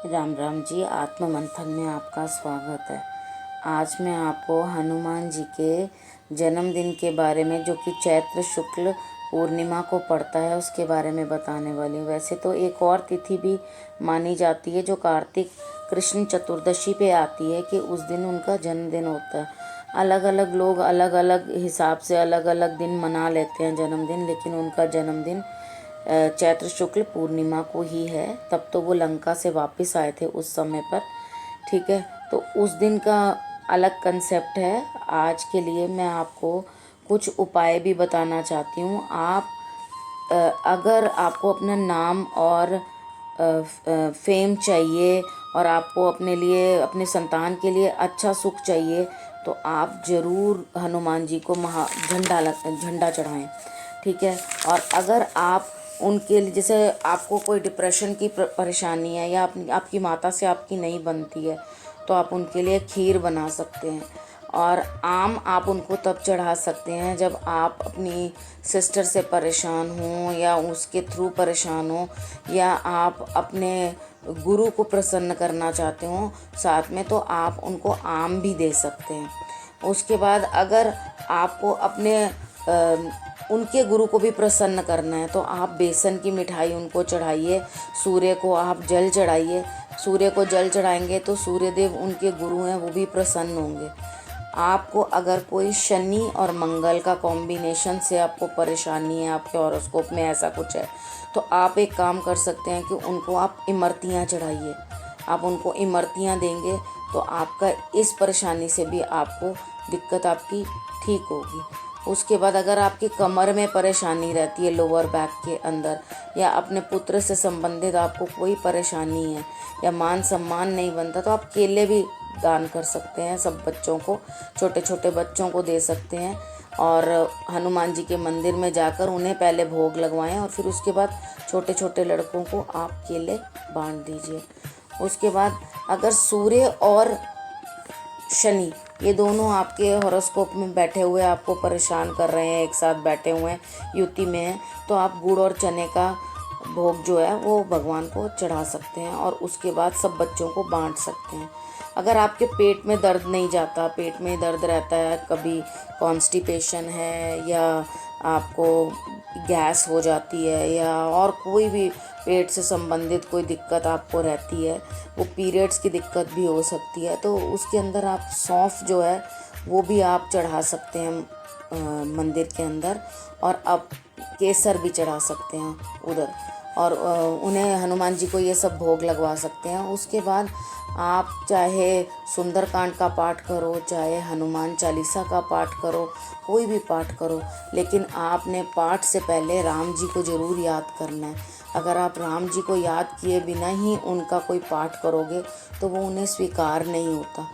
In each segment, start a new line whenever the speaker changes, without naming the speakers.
राम राम जी। आत्म मंथन में आपका स्वागत है। आज मैं आपको हनुमान जी के जन्मदिन के बारे में, जो कि चैत्र शुक्ल पूर्णिमा को पड़ता है, उसके बारे में बताने वाली हूँ। वैसे तो एक और तिथि भी मानी जाती है जो कार्तिक कृष्ण चतुर्दशी पे आती है, कि उस दिन उनका जन्मदिन होता है। अलग अलग लोग अलग अलग हिसाब से अलग अलग दिन मना लेते हैं जन्मदिन, लेकिन उनका जन्मदिन चैत्र शुक्ल पूर्णिमा को ही है। तब तो वो लंका से वापस आए थे उस समय पर। ठीक है, तो उस दिन का अलग कंसेप्ट है। आज के लिए मैं आपको कुछ उपाय भी बताना चाहती हूँ। आप अगर आपको अपना नाम और फेम चाहिए, और आपको अपने लिए, अपने संतान के लिए अच्छा सुख चाहिए, तो आप ज़रूर हनुमान जी को झंडा चढ़ाएं। ठीक है। और अगर आप उनके लिए, जैसे आपको कोई डिप्रेशन की परेशानी है, या आपकी माता से आपकी नहीं बनती है, तो आप उनके लिए खीर बना सकते हैं। और आम आप उनको तब चढ़ा सकते हैं जब आप अपनी सिस्टर से परेशान हों, या उसके थ्रू परेशान हो, या आप अपने गुरु को प्रसन्न करना चाहते हो साथ में, तो आप उनको आम भी दे सकते हैं। उसके बाद अगर आपको अपने उनके गुरु को भी प्रसन्न करना है, तो आप बेसन की मिठाई उनको चढ़ाइए। सूर्य को आप जल चढ़ाइए। सूर्य को जल चढ़ाएंगे तो सूर्यदेव उनके गुरु हैं, वो भी प्रसन्न होंगे। आपको अगर कोई शनि और मंगल का कॉम्बिनेशन से आपको परेशानी है, आपके हॉरोस्कोप में ऐसा कुछ है, तो आप एक काम कर सकते हैं कि उनको आप इमरतियाँ चढ़ाइए। आप उनको इमरतियाँ देंगे तो आपका इस परेशानी से भी आपको दिक्कत आपकी ठीक होगी। उसके बाद अगर आपकी कमर में परेशानी रहती है, लोअर बैक के अंदर, या अपने पुत्र से संबंधित आपको कोई परेशानी है, या मान सम्मान नहीं बनता, तो आप केले भी दान कर सकते हैं। सब बच्चों को, छोटे छोटे बच्चों को दे सकते हैं। और हनुमान जी के मंदिर में जाकर उन्हें पहले भोग लगवाएं, और फिर उसके बाद छोटे छोटे लड़कों को आप केले बांट दीजिए। उसके बाद अगर सूर्य और शनि ये दोनों आपके हॉरोस्कोप में बैठे हुए आपको परेशान कर रहे हैं, एक साथ बैठे हुए हैं, युति में हैं, तो आप गुड़ और चने का भोग जो है वो भगवान को चढ़ा सकते हैं, और उसके बाद सब बच्चों को बांट सकते हैं। अगर आपके पेट में दर्द नहीं जाता, पेट में दर्द रहता है, कभी कॉन्स्टिपेशन है, या आपको गैस हो जाती है, या और कोई भी पेट से संबंधित कोई दिक्कत आपको रहती है, वो पीरियड्स की दिक्कत भी हो सकती है, तो उसके अंदर आप सौंफ जो है वो भी आप चढ़ा सकते हैं मंदिर के अंदर। और आप केसर भी चढ़ा सकते हैं उधर, और उन्हें, हनुमान जी को ये सब भोग लगवा सकते हैं। उसके बाद आप चाहे सुंदरकांड का पाठ करो, चाहे हनुमान चालीसा का पाठ करो, कोई भी पाठ करो, लेकिन आपने पाठ से पहले राम जी को ज़रूर याद करना है। अगर आप राम जी को याद किए बिना ही उनका कोई पाठ करोगे तो वो उन्हें स्वीकार नहीं होता।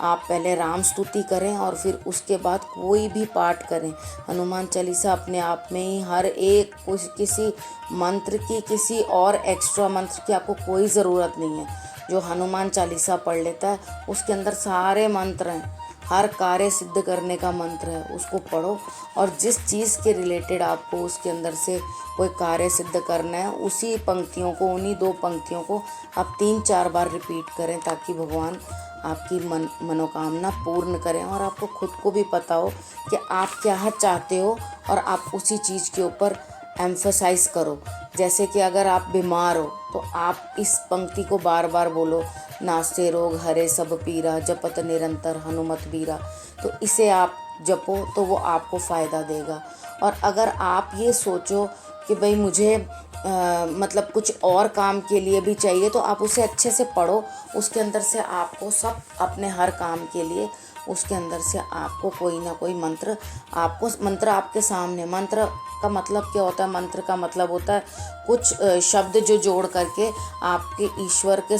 आप पहले राम स्तुति करें, और फिर उसके बाद कोई भी पाठ करें। हनुमान चालीसा अपने आप में ही हर एक, किसी मंत्र की, किसी और एक्स्ट्रा मंत्र की आपको कोई ज़रूरत नहीं है। जो हनुमान चालीसा पढ़ लेता है उसके अंदर सारे मंत्र हैं, हर कार्य सिद्ध करने का मंत्र है, उसको पढ़ो। और जिस चीज़ के रिलेटेड आपको उसके अंदर से कोई कार्य सिद्ध करना है, उसी पंक्तियों को, उन्हीं 2 पंक्तियों को आप 3-4 बार रिपीट करें, ताकि भगवान आपकी मनोकामना पूर्ण करें, और आपको खुद को भी पता हो कि आप क्या चाहते हो, और आप उसी चीज़ के ऊपर एम्फसाइज करो। जैसे कि अगर आप बीमार हो तो आप इस पंक्ति को बार बार बोलो, नासे रोग हरे सब पीरा, जपत निरंतर हनुमत बीरा। तो इसे आप जपो तो वो आपको फ़ायदा देगा। और अगर आप ये सोचो कि भाई मुझे मतलब कुछ और काम के लिए भी चाहिए, तो आप उसे अच्छे से पढ़ो। उसके अंदर से आपको सब, अपने हर काम के लिए उसके अंदर से आपको कोई ना कोई मंत्र, आपको मंत्र आपके सामने। मंत्र का मतलब क्या होता है? मंत्र का मतलब होता है कुछ शब्द जो जोड़ करके आपके ईश्वर के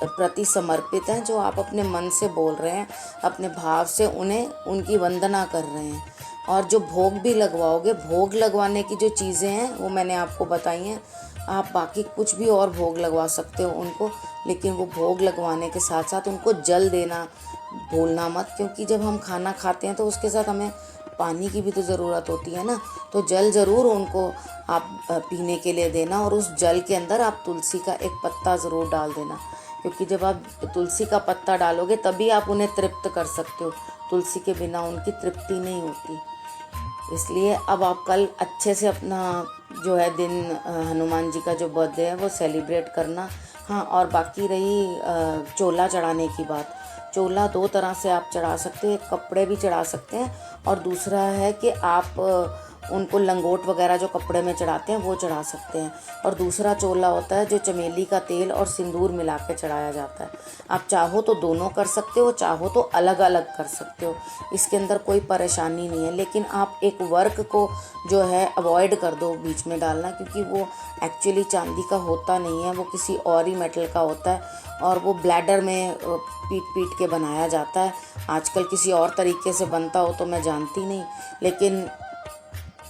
प्रति समर्पित हैं, जो आप अपने मन से बोल रहे हैं, अपने भाव से उन्हें, उनकी वंदना कर रहे हैं। और जो भोग भी लगवाओगे, भोग लगवाने की जो चीज़ें हैं वो मैंने आपको बताई हैं। आप बाकी कुछ भी और भोग लगवा सकते हो उनको, लेकिन वो भोग लगवाने के साथ साथ उनको जल देना भूलना मत, क्योंकि जब हम खाना खाते हैं तो उसके साथ हमें पानी की भी तो ज़रूरत होती है ना, तो जल ज़रूर उनको आप पीने के लिए देना, और उस जल के अंदर आप तुलसी का एक पत्ता ज़रूर डाल देना, क्योंकि जब आप तुलसी का पत्ता डालोगे तभी आप उन्हें तृप्त कर सकते हो। तुलसी के बिना उनकी तृप्ति नहीं होती। इसलिए अब आप कल अच्छे से अपना जो है दिन हनुमान जी का जो बर्थडे है वो सेलिब्रेट करना। हाँ, और बाकी रही चोला चढ़ाने की बात। चोला दो तरह से आप चढ़ा सकते हैं, एक कपड़े भी चढ़ा सकते हैं, और दूसरा है कि आप उनको लंगोट वगैरह जो कपड़े में चढ़ाते हैं वो चढ़ा सकते हैं। और दूसरा चोला होता है जो चमेली का तेल और सिंदूर मिला के चढ़ाया जाता है। आप चाहो तो दोनों कर सकते हो, चाहो तो अलग अलग कर सकते हो, इसके अंदर कोई परेशानी नहीं है। लेकिन आप एक वर्क को जो है अवॉइड कर दो बीच में डालना, क्योंकि वो एक्चुअली चांदी का होता नहीं है, वो किसी और ही मेटल का होता है, और वो ब्लैडर में पीट पीट के बनाया जाता है। आजकल किसी और तरीके से बनता हो तो मैं जानती नहीं, लेकिन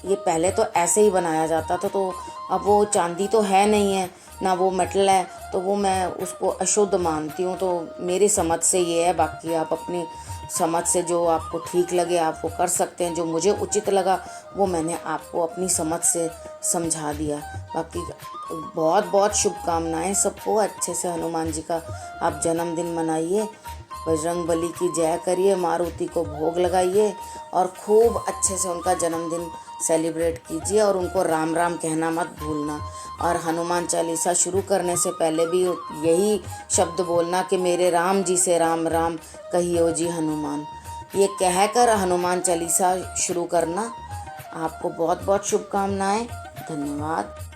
ये पहले तो ऐसे ही बनाया जाता था। तो अब वो चांदी तो है नहीं है ना, वो मेटल है, तो वो मैं उसको अशुद्ध मानती हूँ। तो मेरी समझ से ये है, बाकी आप अपनी समझ से जो आपको ठीक लगे आप वो कर सकते हैं। जो मुझे उचित लगा वो मैंने आपको अपनी समझ से समझा दिया। बाकी बहुत बहुत शुभकामनाएं सबको। अच्छे से हनुमान जी का आप जन्मदिन मनाइए, बजरंगबली की जय करिए, मारुति को भोग लगाइए, और खूब अच्छे से उनका जन्मदिन सेलिब्रेट कीजिए, और उनको राम राम कहना मत भूलना। और हनुमान चालीसा शुरू करने से पहले भी यही शब्द बोलना कि मेरे राम जी से राम राम कहियो जी हनुमान। ये कहकर हनुमान चालीसा शुरू करना। आपको बहुत बहुत शुभकामनाएं। धन्यवाद।